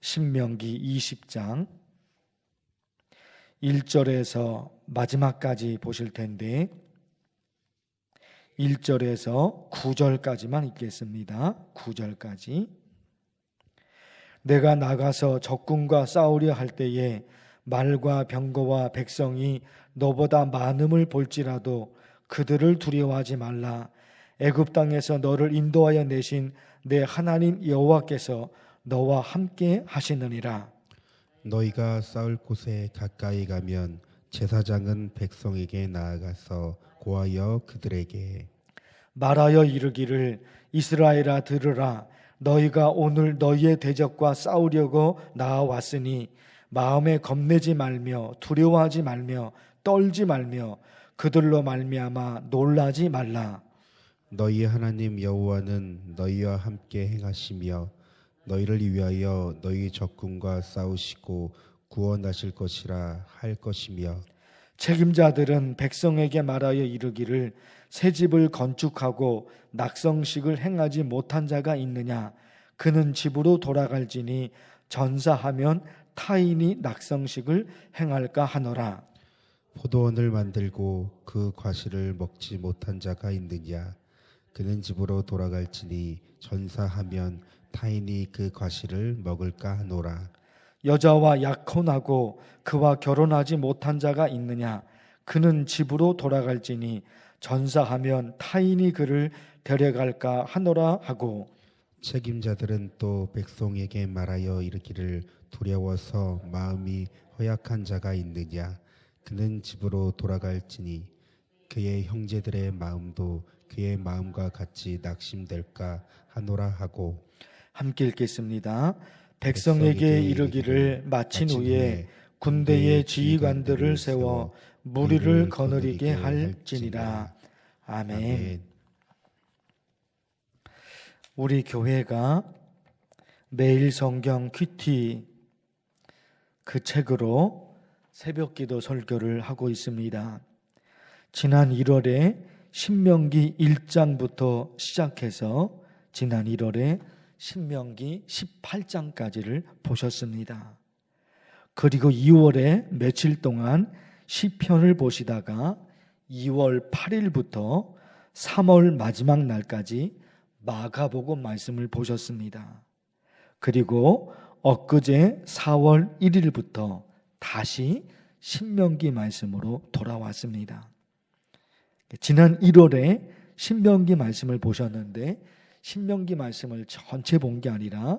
신명기 20장 1절에서 마지막까지 보실 텐데 1절에서 9절까지만 읽겠습니다. 9절까지. 내가 나가서 적군과 싸우려 할 때에 말과 병거와 백성이 너보다 많음을 볼지라도 그들을 두려워하지 말라. 애굽 땅에서 너를 인도하여 내신 내 하나님 여호와께서 너와 함께 하시느니라. 너희가 싸울 곳에 가까이 가면 제사장은 백성에게 나아가서 고하여 그들에게 말하여 이르기를 이스라엘아 들으라. 너희가 오늘 너희의 대적과 싸우려고 나아왔으니 마음에 겁내지 말며 두려워하지 말며 떨지 말며 그들로 말미암아 놀라지 말라. 너희 하나님 여호와는 너희와 함께 행하시며 너희를 위하여 너희 적군과 싸우시고 구원하실 것이라 할 것이며 책임자들은 백성에게 말하여 이르기를 새 집을 건축하고 낙성식을 행하지 못한 자가 있느냐? 그는 집으로 돌아갈지니 전사하면 타인이 낙성식을 행할까 하노라. 포도원을 만들고 그 과실을 먹지 못한 자가 있느냐? 그는 집으로 돌아갈지니 전사하면 타인이 그 과실을 먹을까 하노라. 여자와 약혼하고 그와 결혼하지 못한 자가 있느냐? 그는 집으로 돌아갈지니 전사하면 타인이 그를 데려갈까 하노라 하고 책임자들은 또 백성에게 말하여 이르기를 두려워서 마음이 허약한 자가 있느냐? 그는 집으로 돌아갈지니 그의 형제들의 마음도 그의 마음과 같이 낙심될까 하노라 하고 함께 읽겠습니다. 백성에게 이르기를 마친 후에 군대의 지휘관들을 세워 무리를 거느리게 할지니라. 아멘. 우리 교회가 매일 성경 큐티 그 책으로 새벽기도 설교를 하고 있습니다. 지난 1월에 신명기 1장부터 시작해서 지난 1월에 신명기 18장까지를 보셨습니다. 그리고 2월에 며칠 동안 시편을 보시다가 2월 8일부터 3월 마지막 날까지 마가복음 말씀을 보셨습니다. 그리고 엊그제 4월 1일부터 다시 신명기 말씀으로 돌아왔습니다. 지난 1월에 신명기 말씀을 보셨는데 신명기 말씀을 전체 본 게 아니라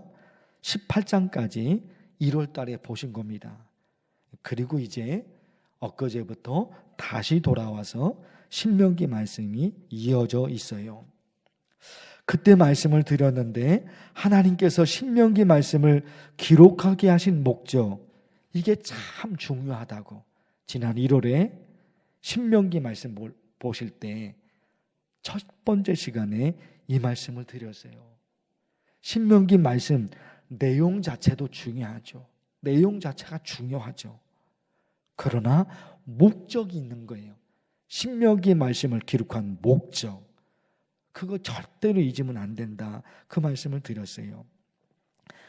18장까지 1월 달에 보신 겁니다. 그리고 이제 엊그제부터 다시 돌아와서 신명기 말씀이 이어져 있어요. 그때 말씀을 드렸는데 하나님께서 신명기 말씀을 기록하게 하신 목적, 이게 참 중요하다고 지난 1월에 신명기 말씀 보실 때 첫 번째 시간에 이 말씀을 드렸어요. 신명기 말씀 내용 자체도 중요하죠. 내용 자체가 중요하죠. 그러나 목적이 있는 거예요. 신명기 말씀을 기록한 목적, 그거 절대로 잊으면 안 된다. 그 말씀을 드렸어요.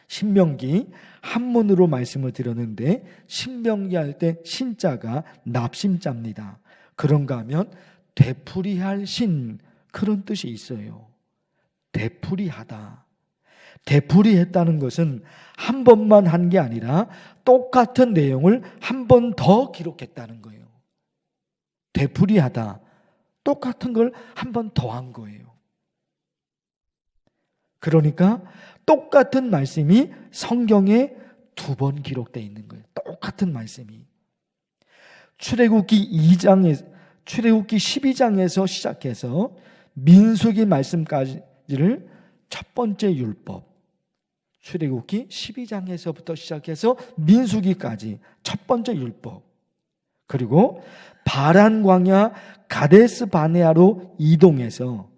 신명기 한문으로 말씀을 드렸는데 신명기 할 때 신자가 납심자입니다. 그런가 하면 되풀이할 신, 그런 뜻이 있어요. 되풀이하다. 되풀이했다는 것은 한 번만 한 게 아니라 똑같은 내용을 한 번 더 기록했다는 거예요. 되풀이하다. 똑같은 걸 한 번 더 한 거예요. 그러니까 똑같은 말씀이 성경에 2번 기록되어 있는 거예요. 똑같은 말씀이. 출애굽기 12장에서 시작해서 민수기 말씀까지를 첫 번째 율법, 출애굽기 12장에서부터 시작해서 민수기까지 첫 번째 율법, 그리고 바란 광야 가데스 바네아로 이동해서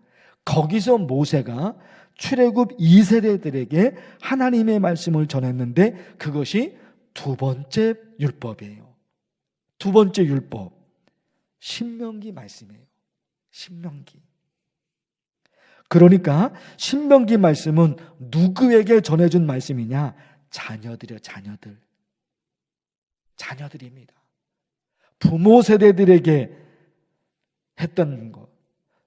거기서 모세가 출애굽 2세대들에게 하나님의 말씀을 전했는데 그것이 2번째 율법이에요. 2번째 율법, 신명기 말씀이에요. 신명기. 그러니까 신명기 말씀은 누구에게 전해준 말씀이냐? 자녀들이요, 자녀들입니다. 부모 세대들에게 했던 것,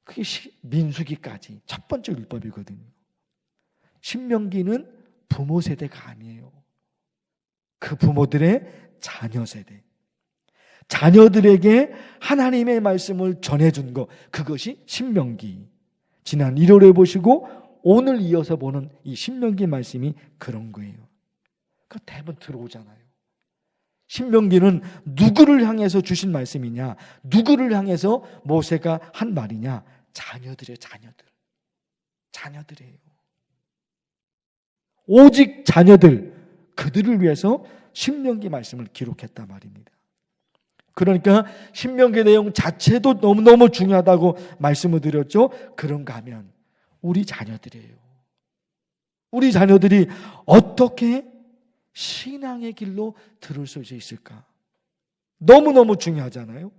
그게 민수기까지 첫 번째 율법이거든요. 신명기는 부모 세대가 아니에요. 그 부모들의 자녀 세대, 자녀들에게 하나님의 말씀을 전해준 것, 그것이 신명기. 지난 1월에 보시고 오늘 이어서 보는 이 신명기 말씀이 그런 거예요. 그 대부분 들어오잖아요. 신명기는 누구를 향해서 주신 말씀이냐, 누구를 향해서 모세가 한 말이냐, 자녀들이에요. 자녀들이에요. 오직 자녀들, 그들을 위해서 신명기 말씀을 기록했단 말입니다. 그러니까 신명기 내용 자체도 너무너무 중요하다고 말씀을 드렸죠. 그런가 하면 우리 자녀들이에요. 우리 자녀들이 어떻게 신앙의 길로 들을 수 있을까? 너무너무 중요하잖아요.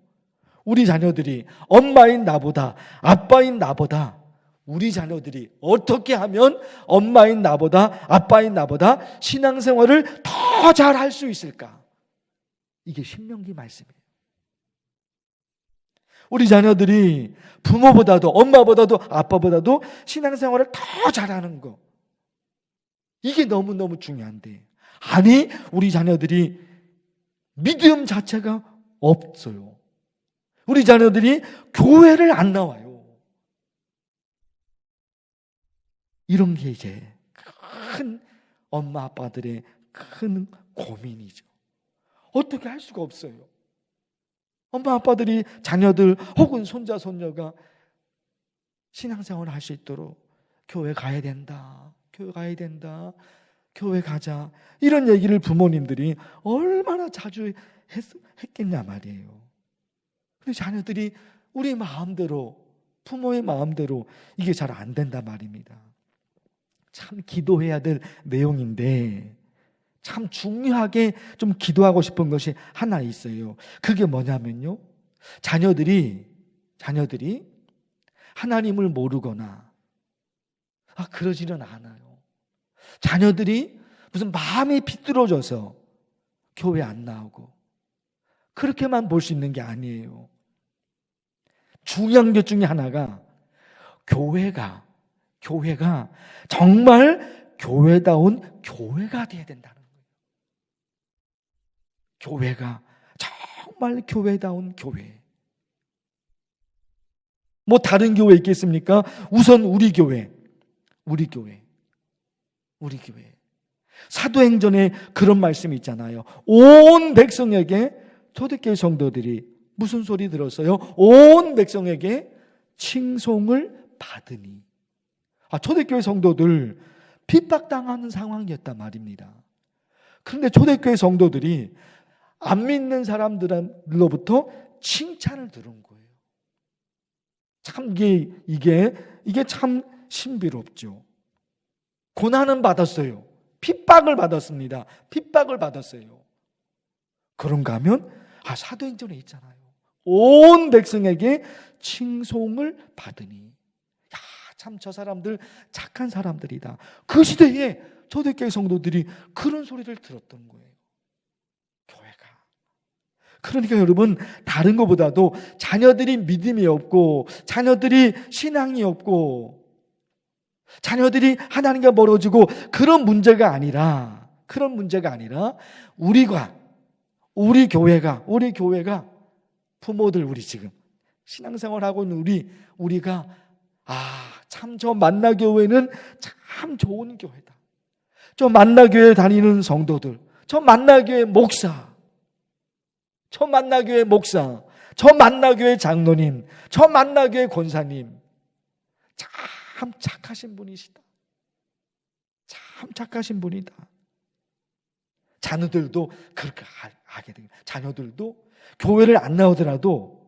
우리 자녀들이 엄마인 나보다, 아빠인 나보다, 우리 자녀들이 어떻게 하면 엄마인 나보다, 아빠인 나보다 신앙생활을 더 잘할 수 있을까? 이게 신명기 말씀이에요. 우리 자녀들이 부모보다도, 엄마보다도, 아빠보다도 신앙생활을 더 잘하는 거, 이게 너무너무 중요한데, 아니, 우리 자녀들이 믿음 자체가 없어요. 우리 자녀들이 교회를 안 나와요. 이런 게 이제 큰 엄마 아빠들의 큰 고민이죠. 어떻게 할 수가 없어요. 엄마 아빠들이 자녀들 혹은 손자 손녀가 신앙생활을 할 수 있도록 교회 가야 된다, 교회 가자, 이런 얘기를 부모님들이 얼마나 자주 했겠냐 말이에요. 근데 자녀들이 우리 마음대로, 부모의 마음대로 이게 잘 안 된단 말입니다. 참 기도해야 될 내용인데 참 중요하게 좀 기도하고 싶은 것이 하나 있어요. 그게 뭐냐면요, 자녀들이 하나님을 모르거나 그러지는 않아요. 자녀들이 무슨 마음이 비뚤어져서 교회 안 나오고 그렇게만 볼 수 있는 게 아니에요. 중요한 것 중에 하나가 교회가 정말 교회다운 교회가 돼야 된다는 거예요. 교회가 정말 교회다운 교회. 뭐 다른 교회 있겠습니까? 우선 우리 교회. 사도행전에 그런 말씀이 있잖아요. 온 백성에게, 초대교회 성도들이 무슨 소리 들었어요? 온 백성에게 칭송을 받으니. 초대교회 성도들 핍박당하는 상황이었단 말입니다. 그런데 초대교회 성도들이 안 믿는 사람들로부터 칭찬을 들은 거예요. 참 이게 참 신비롭죠. 고난은 받았어요. 핍박을 받았습니다. 그런가 하면 사도행전에 있잖아요. 온 백성에게 칭송을 받으니. 참 저 사람들 착한 사람들이다. 그 시대에 초대교회 성도들이 그런 소리를 들었던 거예요. 교회가. 그러니까 여러분, 다른 것보다도 자녀들이 믿음이 없고, 자녀들이 신앙이 없고, 자녀들이 하나님과 멀어지고 그런 문제가 아니라 우리 교회가 부모들, 우리 지금 신앙생활하고 있는 우리가 참 저 만나교회는 참 좋은 교회다. 저 만나교회 다니는 성도들, 저 만나교회 목사, 저 만나교회 장로님, 저 만나교회 권사님, 참 착하신 분이시다. 참 착하신 분이다. 자녀들도 그렇게 하게 됩니다. 자녀들도 교회를 안 나오더라도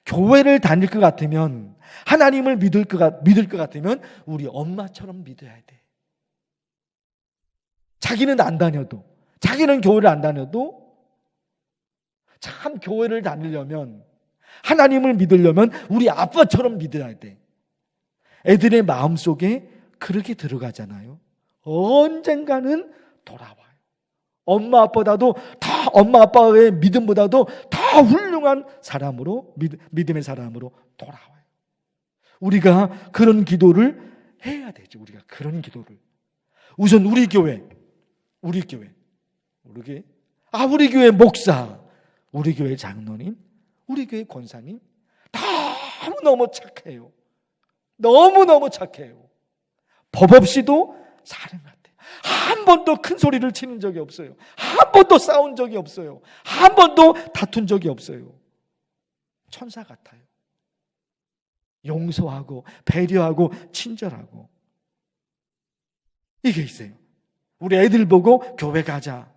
교회를 다닐 것 같으면, 하나님을 믿을 것 같으면 우리 엄마처럼 믿어야 돼. 자기는 안 다녀도, 자기는 교회를 안 다녀도 참 교회를 다니려면, 하나님을 믿으려면 우리 아빠처럼 믿어야 돼. 애들의 마음속에 그렇게 들어가잖아요. 언젠가는 돌아와요. 엄마 아빠의 믿음보다도 더 훌륭한 사람으로, 믿음의 사람으로 돌아와요. 우리가 그런 기도를 해야 되죠. 우리가 그런 기도를. 우선 우리 교회 목사, 우리 교회 장로님, 우리 교회 권사님 너무너무 착해요. 너무너무 착해요. 법 없이도 사는 것 같아요. 한 번도 큰 소리를 치는 적이 없어요. 한 번도 싸운 적이 없어요. 한 번도 다툰 적이 없어요. 천사 같아요. 용서하고 배려하고 친절하고. 이게 있어요. 우리 애들 보고 교회 가자.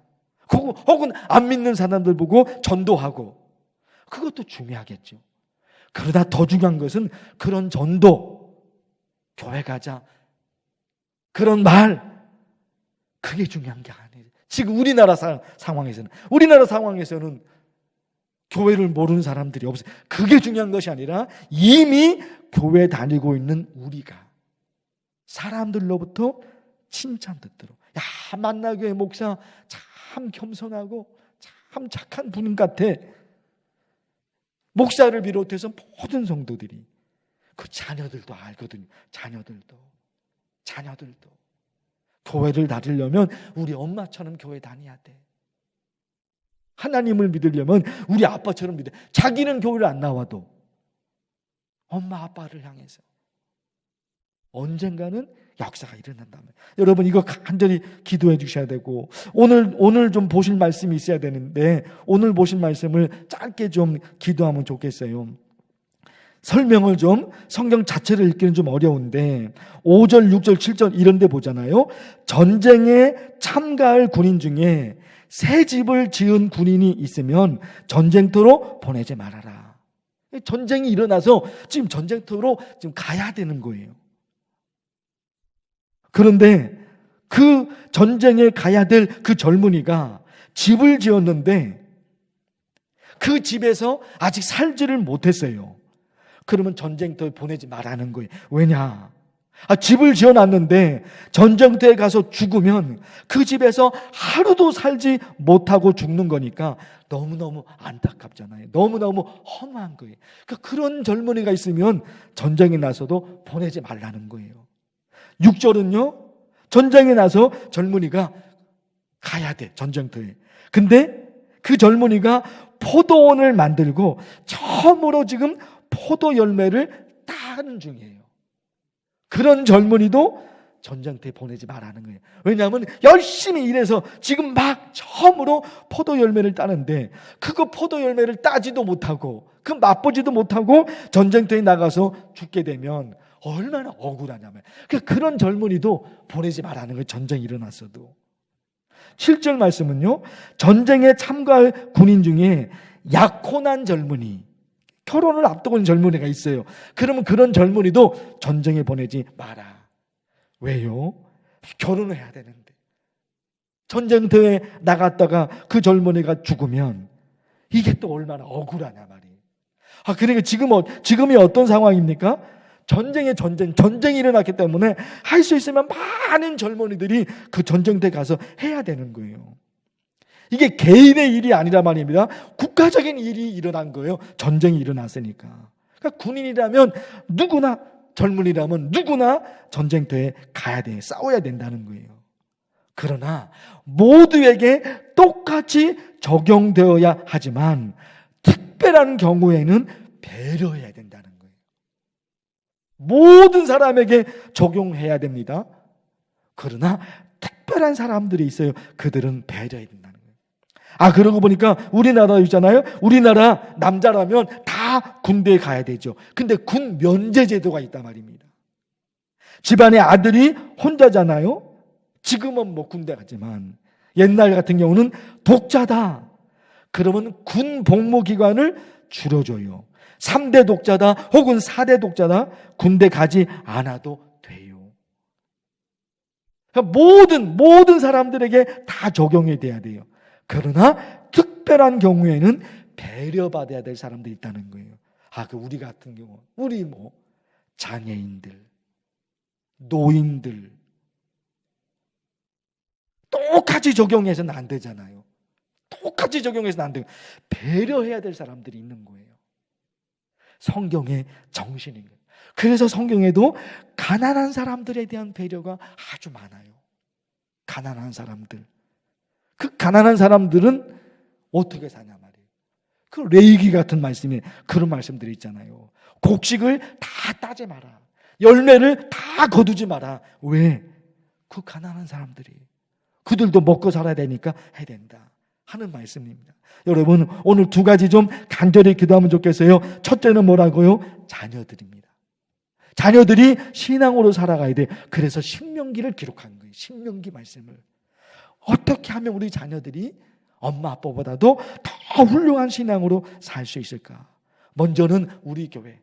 혹은 안 믿는 사람들 보고 전도하고. 그것도 중요하겠죠. 그러나 더 중요한 것은 그런 전도, 교회 가자, 그런 말, 그게 중요한 게 아니에요. 지금 우리나라 상황에서는 교회를 모르는 사람들이 없어요. 그게 중요한 것이 아니라 이미 교회 다니고 있는 우리가 사람들로부터 칭찬 듣도록, 야, 만나교회 목사 참 겸손하고 참 착한 분 같아. 목사를 비롯해서 모든 성도들이, 그 자녀들도 알거든요. 자녀들도 교회를 다니려면 우리 엄마처럼 교회 다녀야 돼. 하나님을 믿으려면 우리 아빠처럼 믿어. 자기는 교회를 안 나와도 엄마 아빠를 향해서 언젠가는 역사가 일어난다면, 여러분 이거 간절히 기도해 주셔야 되고, 오늘 좀 보실 말씀이 있어야 되는데 오늘 보실 말씀을 짧게 좀 기도하면 좋겠어요. 설명을 좀, 성경 자체를 읽기는 좀 어려운데 5절, 6절, 7절 이런 데 보잖아요. 전쟁에 참가할 군인 중에 새 집을 지은 군인이 있으면 전쟁터로 보내지 말아라. 전쟁이 일어나서 지금 전쟁터로 지금 가야 되는 거예요. 그런데 그 전쟁에 가야 될 그 젊은이가 집을 지었는데 그 집에서 아직 살지를 못했어요. 그러면 전쟁터에 보내지 말라는 거예요. 왜냐? 집을 지어놨는데 전쟁터에 가서 죽으면 그 집에서 하루도 살지 못하고 죽는 거니까 너무너무 안타깝잖아요. 너무너무 허무한 거예요. 그런 젊은이가 있으면 전쟁에 나서도 보내지 말라는 거예요. 6절은요, 전쟁에 나서 젊은이가 가야 돼, 전쟁터에. 근데 그 젊은이가 포도원을 만들고 처음으로 지금 포도 열매를 따는 중이에요. 그런 젊은이도 전쟁터에 보내지 말라는 거예요. 왜냐하면 열심히 일해서 지금 막 처음으로 포도 열매를 따는데 그거 포도 열매를 따지도 못하고 그 맛보지도 못하고 전쟁터에 나가서 죽게 되면 얼마나 억울하냐면, 그런 젊은이도 보내지 말라는 거예요. 전쟁이 일어났어도. 7절 말씀은요, 전쟁에 참가할 군인 중에 약혼한 젊은이, 결혼을 앞두고 있는 젊은이가 있어요. 그러면 그런 젊은이도 전쟁에 보내지 마라. 왜요? 결혼을 해야 되는데 전쟁터에 나갔다가 그 젊은이가 죽으면 이게 또 얼마나 억울하냐 말이에요. 그러니까 지금이 어떤 상황입니까? 전쟁이 일어났기 때문에 할 수 있으면 많은 젊은이들이 그 전쟁터에 가서 해야 되는 거예요. 이게 개인의 일이 아니라 말입니다. 국가적인 일이 일어난 거예요. 전쟁이 일어났으니까. 그러니까 군인이라면 누구나, 젊은이라면 누구나 전쟁터에 가야 돼. 싸워야 된다는 거예요. 그러나 모두에게 똑같이 적용되어야 하지만 특별한 경우에는 배려해야 된다는 거예요. 모든 사람에게 적용해야 됩니다. 그러나 특별한 사람들이 있어요. 그들은 배려해야 된다는 거예요. 그러고 보니까 우리나라 있잖아요. 우리나라 남자라면 다 군대에 가야 되죠. 근데 군 면제 제도가 있단 말입니다. 집안의 아들이 혼자잖아요. 지금은 군대 갔지만 옛날 같은 경우는 독자다. 그러면 군 복무 기간을 줄여줘요. 3대 독자다 혹은 4대 독자다, 군대 가지 않아도 돼요. 그러니까 모든 사람들에게 다 적용이 돼야 돼요. 그러나 특별한 경우에는 배려받아야 될 사람들이 있다는 거예요. 우리 같은 경우, 우리 장애인들, 노인들, 똑같이 적용해서는 안 되잖아요. 똑같이 적용해서는 안 돼요. 배려해야 될 사람들이 있는 거예요. 성경의 정신인 거예요. 그래서 성경에도 가난한 사람들에 대한 배려가 아주 많아요. 가난한 사람들. 그 가난한 사람들은 어떻게 사냐 말이에요. 그 레위기 같은 말씀에 그런 말씀들이 있잖아요. 곡식을 다 따지 마라. 열매를 다 거두지 마라. 왜? 그 가난한 사람들이 그들도 먹고 살아야 되니까 해야 된다 하는 말씀입니다. 여러분, 오늘 두 가지 좀 간절히 기도하면 좋겠어요. 첫째는 뭐라고요? 자녀들입니다. 자녀들이 신앙으로 살아가야 돼. 그래서 신명기를 기록한 거예요. 신명기 말씀을. 어떻게 하면 우리 자녀들이 엄마 아빠보다도 더 훌륭한 신앙으로 살 수 있을까? 먼저는 우리 교회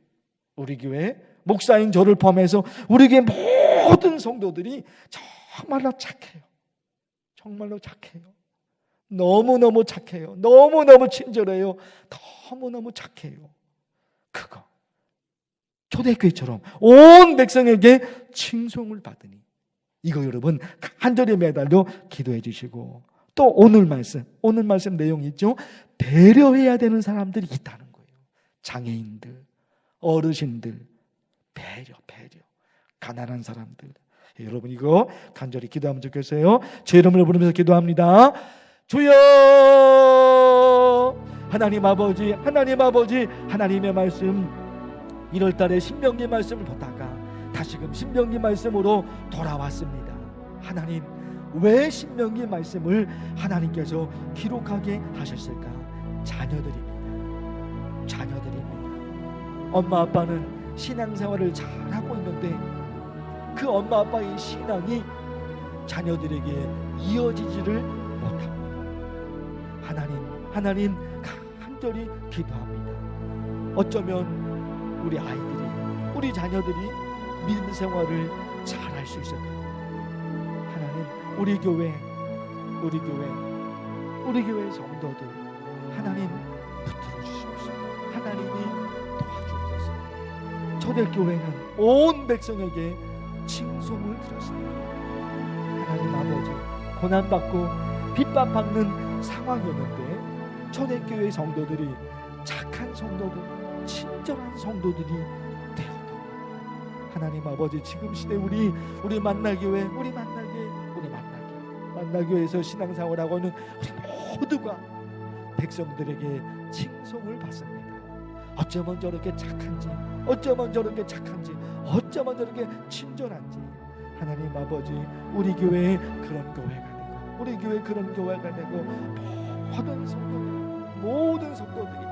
목사인 저를 포함해서 우리 교회 모든 성도들이 정말로 착해요. 정말로 착해요. 너무너무 착해요. 너무너무 친절해요. 너무너무 착해요. 그거 초대교회처럼 온 백성에게 칭송을 받으니, 이거 여러분 간절히 매달려 기도해 주시고, 또 오늘 말씀 내용이 있죠. 배려해야 되는 사람들이 있다는 거예요. 장애인들, 어르신들, 배려. 가난한 사람들. 여러분 이거 간절히 기도하면 좋겠어요. 제 이름을 부르면서 기도합니다. 주여, 하나님 아버지, 하나님의 말씀 1월달에 신명기 말씀을 보다가 다시금 신명기 말씀으로 돌아왔습니다. 하나님, 왜 신명기 말씀을 하나님께서 기록하게 하셨을까? 자녀들입니다. 엄마 아빠는 신앙생활을 잘하고 있는데 그 엄마 아빠의 신앙이 자녀들에게 이어지지를 못합니다. 하나님 간절히 기도합니다. 어쩌면 우리 아이들이, 우리 자녀들이 믿음 생활을 잘할 수 있을까요? 하나님, 우리 교회 성도들 하나님 붙들어 주시옵소서. 하나님이 도와주옵소서. 초대교회는 온 백성에게 칭송을 들었습니다. 하나님 아버지, 고난받고 핍박받는 상황이었는데 초대교회 성도들이 착한 성도들, 친절한 성도들이 되었다. 하나님 아버지, 지금 시대 우리 만나교회, 만나교회에서 신앙생활하고 있는 우리 모두가 백성들에게 칭송을 받습니다. 어쩌면 저렇게 착한지, 어쩌면 저렇게 친절한지. 하나님 아버지, 우리 교회에 그런 교회가 되고 모든 성도들이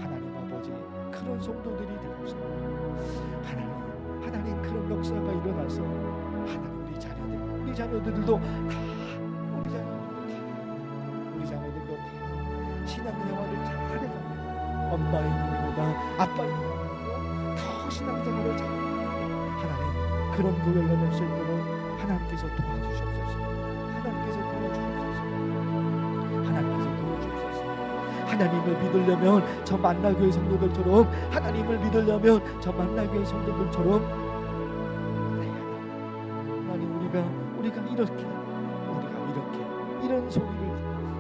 하나님 아버지 그런 성도들이 되고 싶습니다. 하나님 그런 역사가 일어나서 하나님 우리 자녀들도 다 신앙생활을 잘해가고 엄마의 힘보다 아빠의 힘보다 더 신앙생활을 잘하고 하나님 그런 교회를 낼 수 있도록 하나님께서 도와주시옵소서. 하나님을 믿으려면 저 만나교회 성도들처럼, 하나님을 믿으려면 저 만나교회 성도들처럼 하나님, 우리가 이렇게 이런 소리를,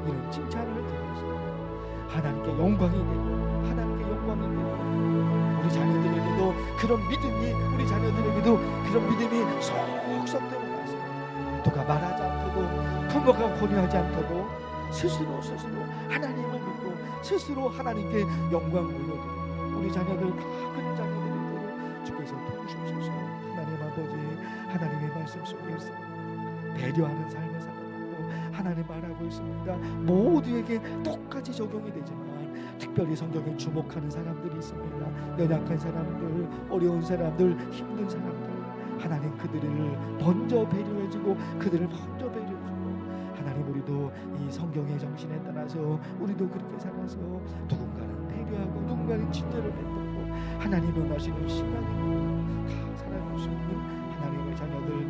이런 칭찬을 들어서 하나님께 영광이 되고 우리 자녀들에게도 그런 믿음이 속속 들어가서 누가 말하지 않고도, 부모가 권유하지 않고도 스스로 하나님을 믿고 스스로 하나님께 영광 올려드리고 우리 자녀들 다 큰 자녀들에게 주께서 도우시옵소서. 하나님 아버지, 하나님의 말씀 속에서 배려하는 삶을 살아가고 하나님 말하고 있습니다. 모두에게 똑같이 적용이 되지만 특별히 성경에 주목하는 사람들이 있습니다. 연약한 사람들, 어려운 사람들, 힘든 사람들, 하나님 그들을 먼저 배려해주고 하나님, 우리도 이 성경의 정신에 따라서 우리도 그렇게 살아서 누군가는 배려하고 누군가는 친절을 베풀고 하나님을 마시는 신앙으로 다 살아갈 수 있는 하나님의 자녀들